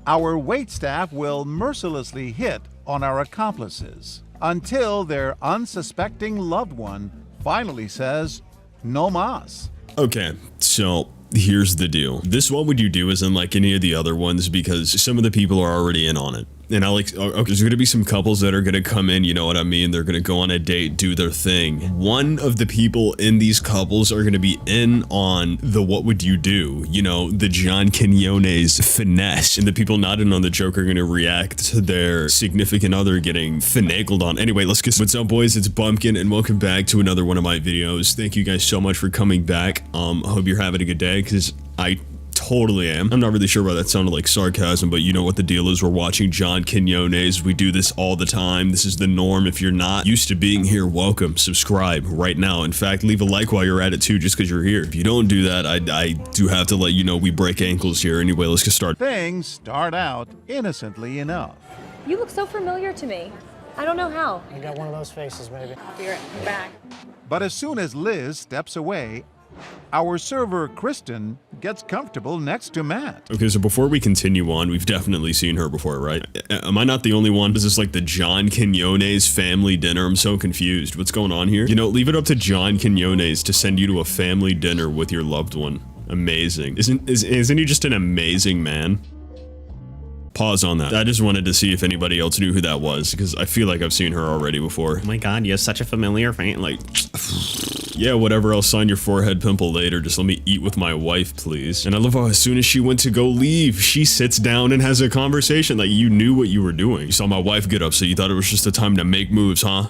our waitstaff will mercilessly hit on our accomplices until their unsuspecting loved one finally says, no mas. Okay, so here's the deal. This What Would You Do isn't like any of the other ones because some of the people are already in on it. And okay, there's going to be some couples that are going to come in, you know what I mean? They're going to go on a date, do their thing. One of the people in these couples are going to be in on the What Would You Do? You know, the John Quinones finesse. And the people not in on the joke are going to react to their significant other getting finagled on. Anyway, let's get... What's up, boys? It's Bumpkin, and welcome back to another one of my videos. Thank you guys so much for coming back. I hope you're having a good day, because I totally am. I'm not really sure why that sounded like sarcasm, but you know what the deal is. We're watching John Quinones. We do this all the time. This is the norm. If you're not used to being here, welcome. Subscribe right now. In fact, leave a like while you're at it too, just because you're here. If you don't do that, I do have to let you know we break ankles here. Anyway, let's get started. Things start out innocently enough. You look so familiar to me. I don't know how. You got one of those faces, maybe. I'll be right back. But as soon as Liz steps away, our server, Kristen, gets comfortable next to Matt. Okay, so before we continue on, we've definitely seen her before, right? Am I not the only one? Is this like the John Quinones family dinner? I'm so confused. What's going on here? You know, leave it up to John Quinones to send you to a family dinner with your loved one. Amazing. Isn't he just an amazing man? Pause on that. I just wanted to see if anybody else knew who that was, because I feel like I've seen her already before. Oh my god, you have such a familiar face. Like, yeah, whatever, I'll sign your forehead pimple later. Just let me eat with my wife, please. And I love how as soon as she went to go leave, she sits down and has a conversation. Like, you knew what you were doing. You saw my wife get up, so you thought it was just a time to make moves, huh?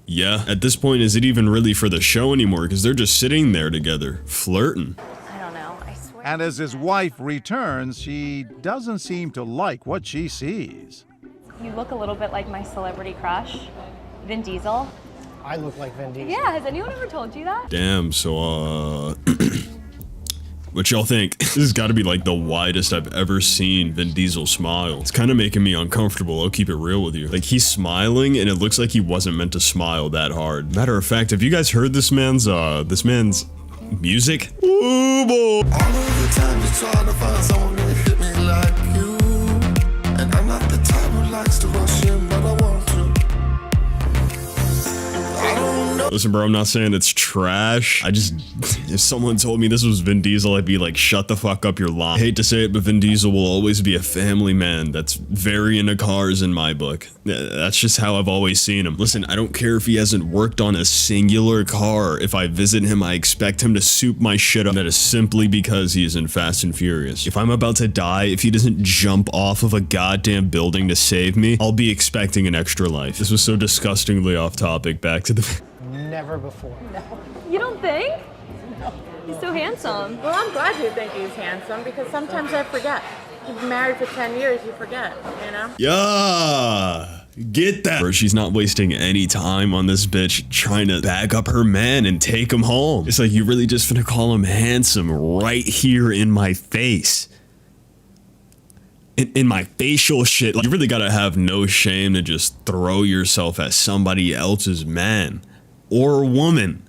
Yeah. At this point, is it even really for the show anymore? Because they're just sitting there together, flirting. And as his wife returns, she doesn't seem to like what she sees. You look a little bit like my celebrity crush, Vin Diesel. I look like Vin Diesel. Yeah, has anyone ever told you that? Damn, so, what y'all think? This has got to be like the widest I've ever seen Vin Diesel smile. It's kind of making me uncomfortable, I'll keep it real with you. Like, he's smiling, and it looks like he wasn't meant to smile that hard. Matter of fact, have you guys heard this man's music? Ooh, boy. All of the time you try to find someone to hit me like you, and I'm not the type who likes to rush in, but I want to. I don't know. Listen, bro, I'm not saying it's trash. If someone told me this was Vin Diesel, I'd be like, shut the fuck up, you're lying. I hate to say it, but Vin Diesel will always be a family man that's very into cars in my book. That's just how I've always seen him. Listen, I don't care if he hasn't worked on a singular car. If I visit him, I expect him to soup my shit up. That is simply because he is in Fast and Furious. If I'm about to die, if he doesn't jump off of a goddamn building to save me, I'll be expecting an extra life. This was so disgustingly off topic. Back to the... Never before. No. You don't think? No. He's so handsome. Well, I'm glad you think he's handsome because sometimes I forget. You've been married for 10 years, you forget, you know? Yeah, get that. Bro, she's not wasting any time on this bitch trying to bag up her man and take him home. It's like, you really just finna call him handsome right here in my face. In my facial shit. Like, you really gotta have no shame to just throw yourself at somebody else's man or woman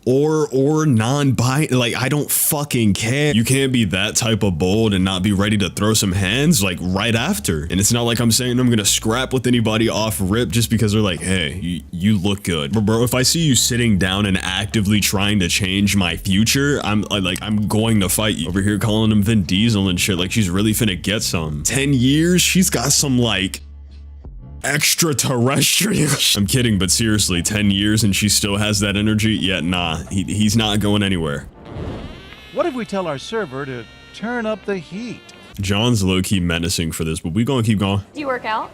or non-bi. Like, I don't fucking care. You can't be that type of bold and not be ready to throw some hands like right after. And it's not like I'm saying I'm gonna scrap with anybody off rip just because they're like, hey, you look good. But bro, if I see you sitting down and actively trying to change my future, I'm going to fight you. Over here calling him Vin Diesel and shit, like she's really finna get some. 10 years, she's got some like extraterrestrial. I'm kidding, but seriously, 10 years and she still has that energy? Yeah, nah, he's not going anywhere. What if we tell our server to turn up the heat? John's low-key menacing for this, but we gonna keep going. Do you work out?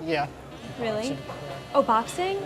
Yeah. Really? Oh, boxing?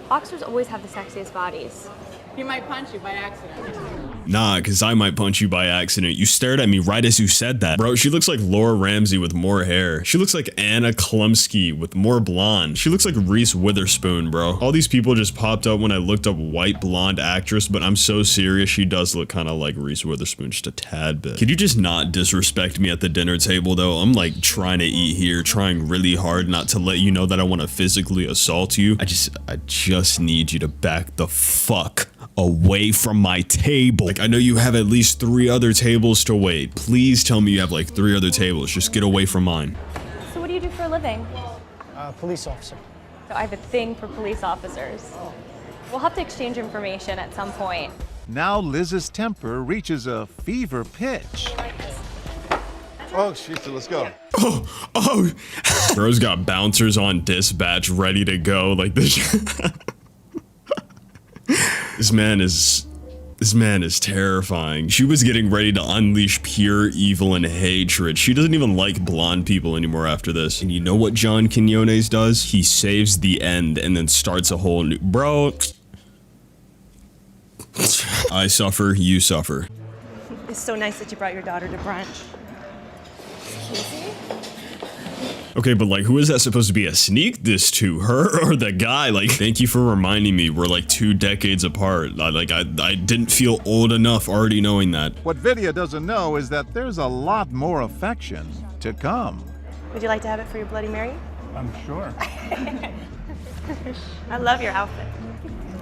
Boxers always have the sexiest bodies. He might punch you by accident. Nah, cause I might punch you by accident. You stared at me right as you said that. Bro, she looks like Laura Ramsey with more hair. She looks like Anna Klumsky with more blonde. She looks like Reese Witherspoon, bro. All these people just popped up when I looked up white blonde actress, but I'm so serious, she does look kind of like Reese Witherspoon, just a tad bit. Could you just not disrespect me at the dinner table though? I'm like trying to eat here, trying really hard not to let you know that I want to physically assault you. I just need you to back the fuck away from my table. Like, I know you have at least 3 other tables to wait. Please tell me you have like 3 other tables. Just get away from mine. So what do you do for a living? Police officer. So I have a thing for police officers. We'll have to exchange information at some point. Now Liz's temper reaches a fever pitch. Oh, shit, let's go. Oh. Bro's got bouncers on dispatch ready to go. Like this. This man is terrifying. She was getting ready to unleash pure evil and hatred. She doesn't even like blonde people anymore after this. And you know what John Quinones does? He saves the end and then starts a whole new... Bro. I suffer, you suffer. It's so nice that you brought your daughter to brunch. Okay, but like, who is that supposed to be a sneak this to? Her or the guy? Like, thank you for reminding me we're like 2 decades apart. I didn't feel old enough already knowing that. What Vidya doesn't know is that there's a lot more affection to come. Would you like to have it for your Bloody Mary? I'm sure. I love your outfit.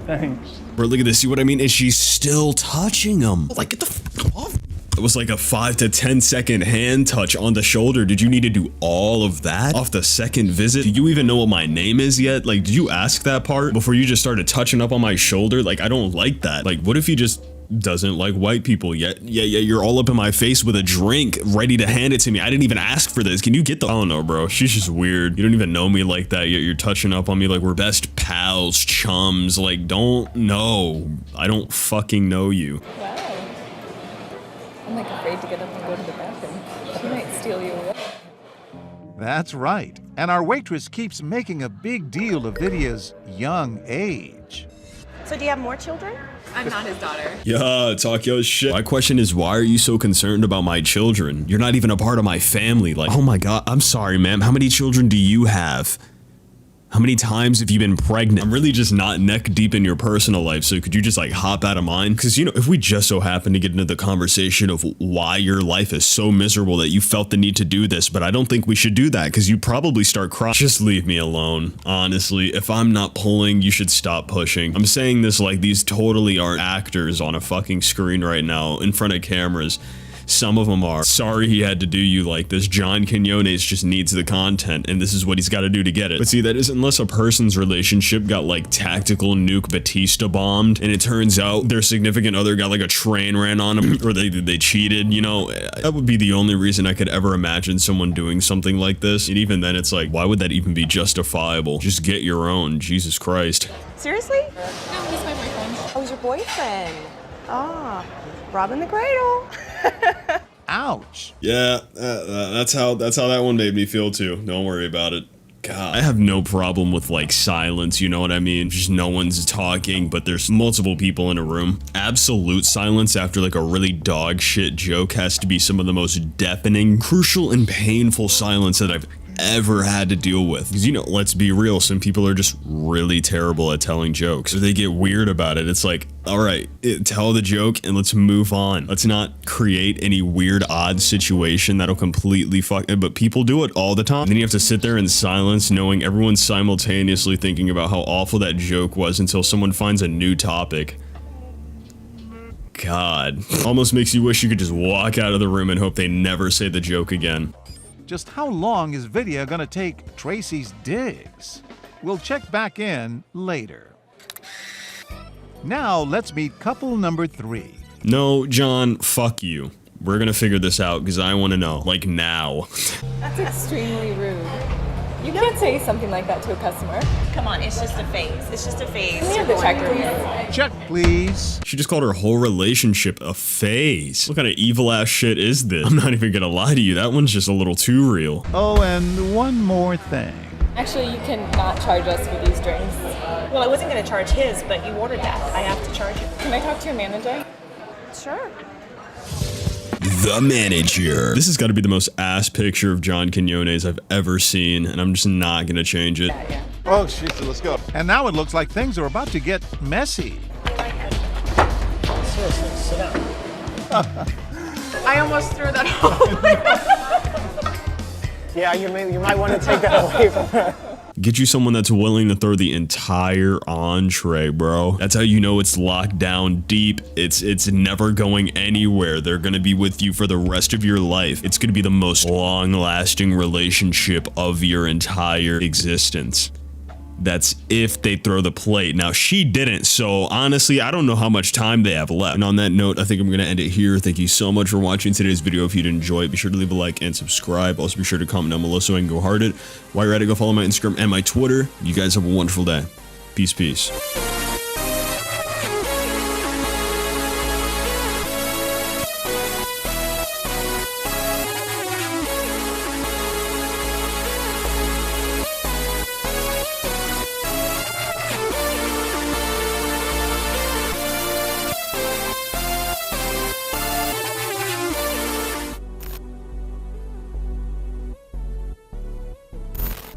Thanks. Bro, look at this. See what I mean? Is she still touching him? Like, get the fuck off. It was like a 5 to 10 second hand touch on the shoulder. Did you need to do all of that off the second visit? Do you even know what my name is yet? Like, did you ask that part before you just started touching up on my shoulder? Like, I don't like that. Like, what if he just doesn't like white people yet? Yeah, you're all up in my face with a drink ready to hand it to me. I didn't even ask for this. Can you get the... I don't know, bro. She's just weird. You don't even know me like that, yet you're touching up on me like we're best pals, chums. Like, don't know. I don't fucking know you. Wow. I'm like afraid to get up and go to the bathroom. She might steal you away. That's right. And our waitress keeps making a big deal of Vidya's young age. So do you have more children? I'm not his daughter. Yeah, talk your shit. My question is, why are you so concerned about my children? You're not even a part of my family. Like, oh my God, I'm sorry, ma'am. How many children do you have? How many times have you been pregnant? I'm really just not neck deep in your personal life, so could you just like hop out of mine? Because, you know, if we just so happen to get into the conversation of why your life is so miserable that you felt the need to do this, but I don't think we should do that because you probably start crying. Just leave me alone. Honestly, if I'm not pulling, you should stop pushing. I'm saying this like these totally aren't actors on a fucking screen right now in front of cameras. Some of them are. Sorry he had to do you like this. John Quinones just needs the content, and this is what he's got to do to get it. But see, that is unless a person's relationship got like tactical nuke Batista bombed, and it turns out their significant other got like a train ran on him, or they cheated, you know, that would be the only reason I could ever imagine someone doing something like this. And even then, it's like, why would that even be justifiable? Just get your own. Jesus Christ. Seriously? No, he's my boyfriend. Oh, he's your boyfriend. Ah, robbing the cradle. Ouch. Yeah, that's how that one made me feel too. Don't worry about it. God, I have no problem with like silence, you know what I mean? Just no one's talking, but there's multiple people in a room. Absolute silence after like a really dog shit joke has to be some of the most deafening, crucial, and painful silence that I've ever had to deal with. Because, you know, let's be real, some people are just really terrible at telling jokes. Or they get weird about it. It's like, all right, tell the joke and let's move on. Let's not create any weird, odd situation that'll completely fuck it. But people do it all the time. And then you have to sit there in silence knowing everyone's simultaneously thinking about how awful that joke was until someone finds a new topic. God. Almost makes you wish you could just walk out of the room and hope they never say the joke again. Just how long is Vidya gonna take Tracy's digs? We'll check back in later. Now let's meet couple number 3. No, John, fuck you. We're gonna figure this out because I want to know, like now. That's extremely rude. You can't say something like that to a customer. Come on, it's just a phase. It's just a phase. We have the check room. Check, please. She just called her whole relationship a phase. What kind of evil ass shit is this? I'm not even gonna lie to you, that one's just a little too real. Oh, and one more thing. Actually, you cannot charge us for these drinks. Well, I wasn't going to charge his, but you ordered that. I have to charge you. Can I talk to your manager? Sure. The manager. This has got to be the most ass picture of John Quinones I've ever seen, and I'm just not gonna change it. Oh, shit, let's go. And now it looks like things are about to get messy. Seriously, sit down. I almost threw that home. Yeah, you might want to take that away from her. Get you someone that's willing to throw the entire entree, bro. That's how you know it's locked down deep. It's never going anywhere. They're gonna be with you for the rest of your life. It's gonna be the most long-lasting relationship of your entire existence. That's if they throw the plate. Now, she didn't, so honestly, I don't know how much time they have left. And on that note, I think I'm gonna end it here. Thank you so much for watching today's video. If you did enjoy it, be sure to leave a like and subscribe. Also, be sure to comment down below so I can go hard it. While you're at it, go follow my Instagram and my Twitter. You guys have a wonderful day. Peace, peace.